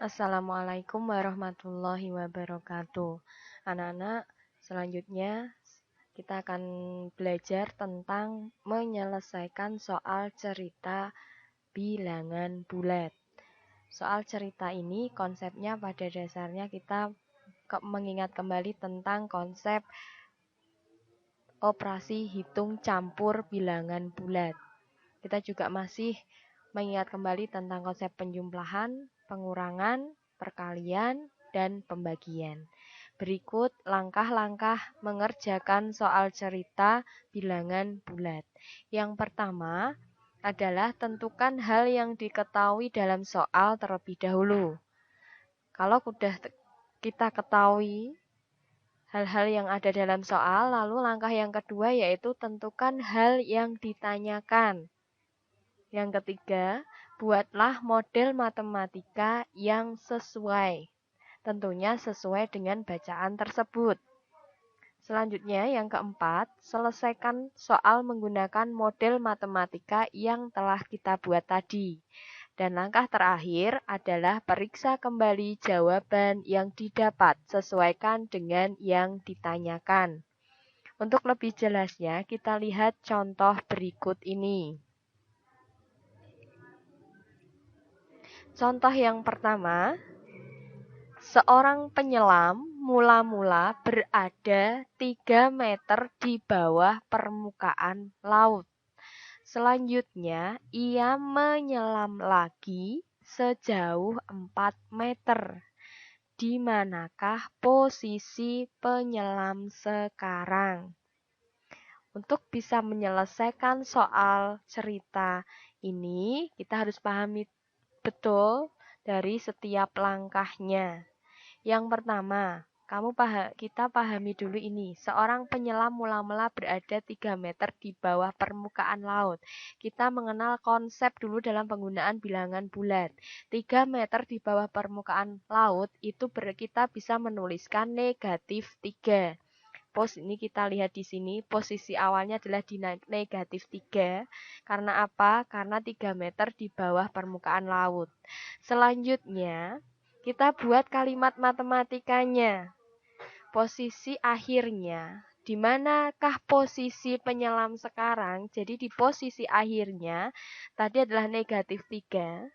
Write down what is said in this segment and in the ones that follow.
Assalamualaikum warahmatullahi wabarakatuh. Anak-anak, selanjutnya kita akan belajar tentang menyelesaikan soal cerita bilangan bulat. Soal cerita ini konsepnya pada dasarnya kita mengingat kembali tentang konsep operasi hitung campur bilangan bulat. Kita juga masih mengingat kembali tentang konsep penjumlahan, pengurangan, perkalian, dan pembagian. Berikut langkah-langkah mengerjakan soal cerita bilangan bulat. Yang pertama adalah tentukan hal yang diketahui dalam soal terlebih dahulu. Kalau sudah kita ketahui hal-hal yang ada dalam soal, lalu langkah yang kedua yaitu tentukan hal yang ditanyakan. Yang ketiga, buatlah model matematika yang sesuai. Tentunya sesuai dengan bacaan tersebut. Selanjutnya, yang keempat, selesaikan soal menggunakan model matematika yang telah kita buat tadi. Dan langkah terakhir adalah periksa kembali jawaban yang didapat, sesuaikan dengan yang ditanyakan. Untuk lebih jelasnya, kita lihat contoh berikut ini. Contoh yang pertama, seorang penyelam mula-mula berada 3 meter di bawah permukaan laut. Selanjutnya, ia menyelam lagi sejauh 4 meter. Di manakah posisi penyelam sekarang? Untuk bisa menyelesaikan soal cerita ini, kita harus pahami betul dari setiap langkahnya. Yang pertama, kita pahami dulu ini. Seorang penyelam mula-mula berada 3 meter di bawah permukaan laut. Kita mengenal konsep dulu dalam penggunaan bilangan bulat. 3 meter di bawah permukaan laut itu kita bisa menuliskan negatif 3. Ini kita lihat di sini, posisi awalnya adalah di negatif 3. Karena apa? Karena 3 meter di bawah permukaan laut. Selanjutnya, kita buat kalimat matematikanya. Posisi akhirnya, di manakah posisi penyelam sekarang? Jadi di posisi akhirnya, tadi adalah negatif 3.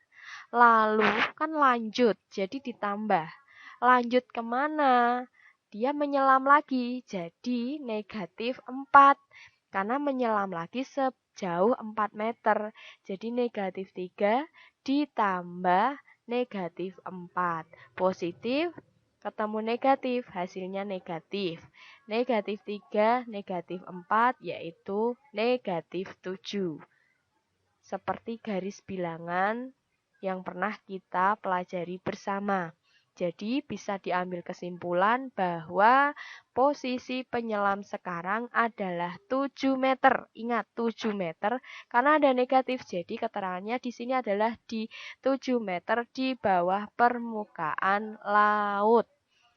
Lalu kan lanjut, jadi ditambah. Lanjut kemana? Dia menyelam lagi, jadi negatif 4. Karena menyelam lagi sejauh 4 meter. Jadi negatif 3 ditambah negatif 4. Positif ketemu negatif, hasilnya negatif. Negatif 3, negatif 4, yaitu negatif 7. Seperti garis bilangan yang pernah kita pelajari bersama. Jadi bisa diambil kesimpulan bahwa posisi penyelam sekarang adalah 7 meter. Ingat 7 meter karena ada negatif. Jadi keterangannya di sini adalah di 7 meter di bawah permukaan laut.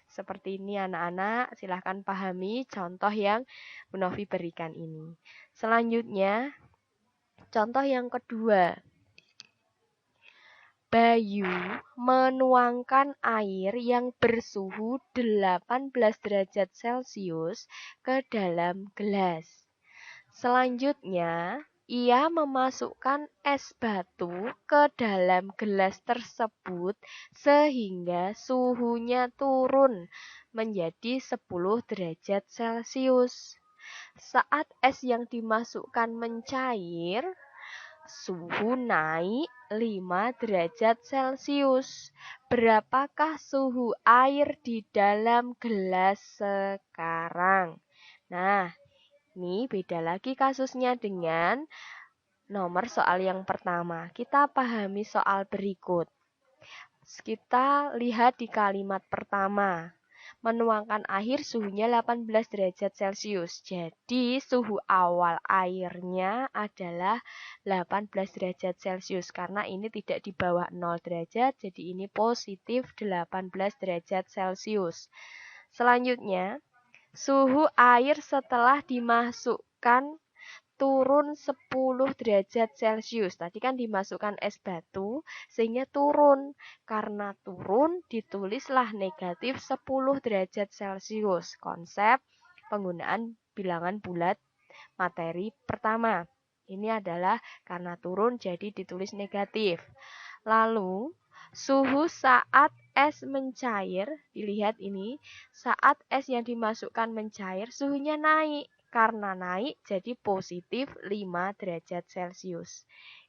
Seperti ini anak-anak, silahkan pahami contoh yang Bu Novi berikan ini. Selanjutnya, contoh yang kedua. Bayu menuangkan air yang bersuhu 18 derajat Celcius ke dalam gelas. Selanjutnya, ia memasukkan es batu ke dalam gelas tersebut sehingga suhunya turun menjadi 10 derajat Celcius. Saat es yang dimasukkan mencair, suhu naik 5 derajat Celcius. Berapakah suhu air di dalam gelas sekarang? Nah, ini beda lagi kasusnya dengan nomor soal yang pertama. Kita pahami soal berikut. Kita lihat di kalimat pertama. Menuangkan air suhunya 18 derajat Celcius. Jadi suhu awal airnya adalah 18 derajat Celcius. Karena ini tidak di bawah 0 derajat, jadi ini positif 18 derajat Celcius. Selanjutnya, suhu air setelah dimasukkan turun 10 derajat Celcius. Tadi kan dimasukkan es batu sehingga turun. Karena turun ditulislah negatif 10 derajat Celcius. Konsep penggunaan bilangan bulat materi pertama. Ini adalah karena turun jadi ditulis negatif. Lalu suhu saat es mencair, dilihat ini, saat es yang dimasukkan mencair suhunya naik. Karena naik jadi positif 5 derajat Celcius.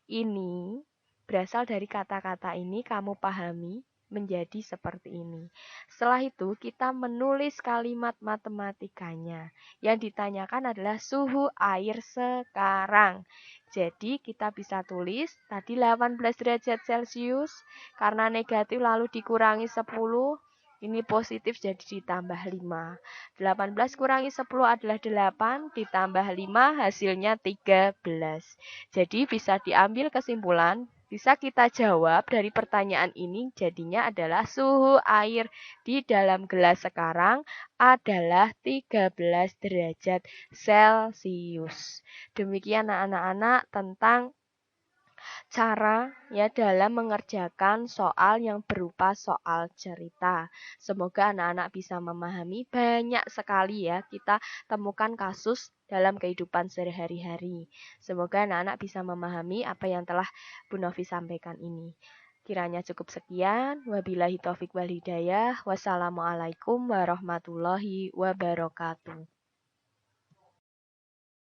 Ini berasal dari kata-kata ini kamu pahami menjadi seperti ini. Setelah itu kita menulis kalimat matematikanya. Yang ditanyakan adalah suhu air sekarang. Jadi kita bisa tulis tadi 18 derajat Celcius karena negatif lalu dikurangi 10. Ini positif jadi ditambah 5. 18 kurangi 10 adalah 8, ditambah 5 hasilnya 13. Jadi bisa diambil kesimpulan, bisa kita jawab dari pertanyaan ini jadinya adalah suhu air di dalam gelas sekarang adalah 13 derajat Celcius. Demikian anak-anak tentang cara ya dalam mengerjakan soal yang berupa soal cerita. Semoga anak-anak bisa memahami banyak sekali ya kita temukan kasus dalam kehidupan sehari-hari. Semoga anak-anak bisa memahami apa yang telah Bu Novi sampaikan ini. Kiranya cukup sekian. Wabillahi taufik wal hidayah. Wassalamualaikum warahmatullahi wabarakatuh.